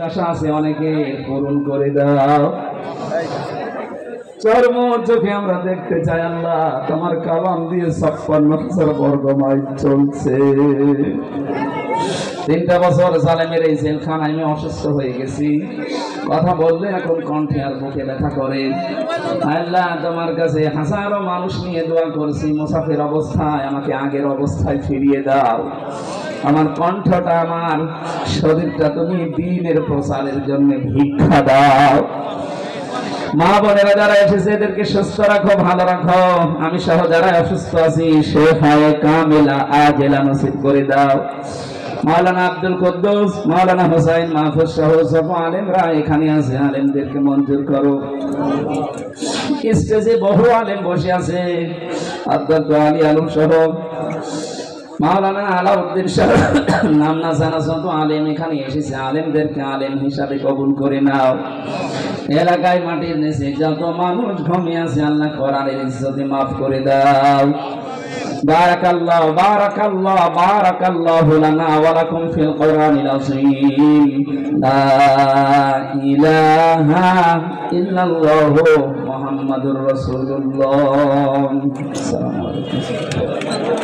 আশা আছে অনেকে পূরণ করে দাও। চর্ম চোখে আমরা দেখতে চাই আল্লাহ, তোমার কালাম দিয়ে 56,000 বর্গ মাইল চলছে। 3টা বছর জালেমের এই জেলখানায় আমি অসুস্থ হয়ে গেছি। কথা বললে এখন কণ্ঠে আর বুকে ব্যথা করে। আল্লাহ, তোমার কাছে হাজারো মানুষ নিয়ে দোয়া করছি, মুসাফির অবস্থায় আমাকে আগের অবস্থায় ফিরিয়ে দাও। আমার কণ্ঠটা, আমার শরীরটা তুমি দ্বীনের প্রচারের জন্য ভিক্ষা দাও। মা বোনেরা যারা এসেছে এদেরকে সুস্থ রাখো, ভালো রাখো। আমি সহ যারা অসুস্থ আছি শেফায়ে কামিলা আজেলা নসিব করে দাও। মাওলানা আব্দুল কুদ্দুস, মাওলানা হোসাইন মাহফুজ সহ সব আলেমরা এখানে আছে, আলেমদেরকে মঞ্জুর করো। স্টেজে বহু আলেম বসে আছে, আব্দুল আলী আলম সহ মাওলানা আলাউদ্দিন সাহেব, নাম না জানা যত আলেম এখানে এসেছে, আলেমদেরকে আলেম হিসাবে কবুল করে নাও। এলাকায় মাটির নিচে যত মানুষ ঘুমিয়ে আছে আল্লাহ কোরআনের ইজ্জতে মাফ করে দাও। বারাকাল্লাহু বারাকাল্লাহু বারাকাল্লাহু লানা ওয়া লাকুম ফিল কোরআনিল আযীম। লা ইলাহা ইল্লাল্লাহু মুহাম্মাদুর রাসূলুল্লাহ। আসসালামু আলাইকুম।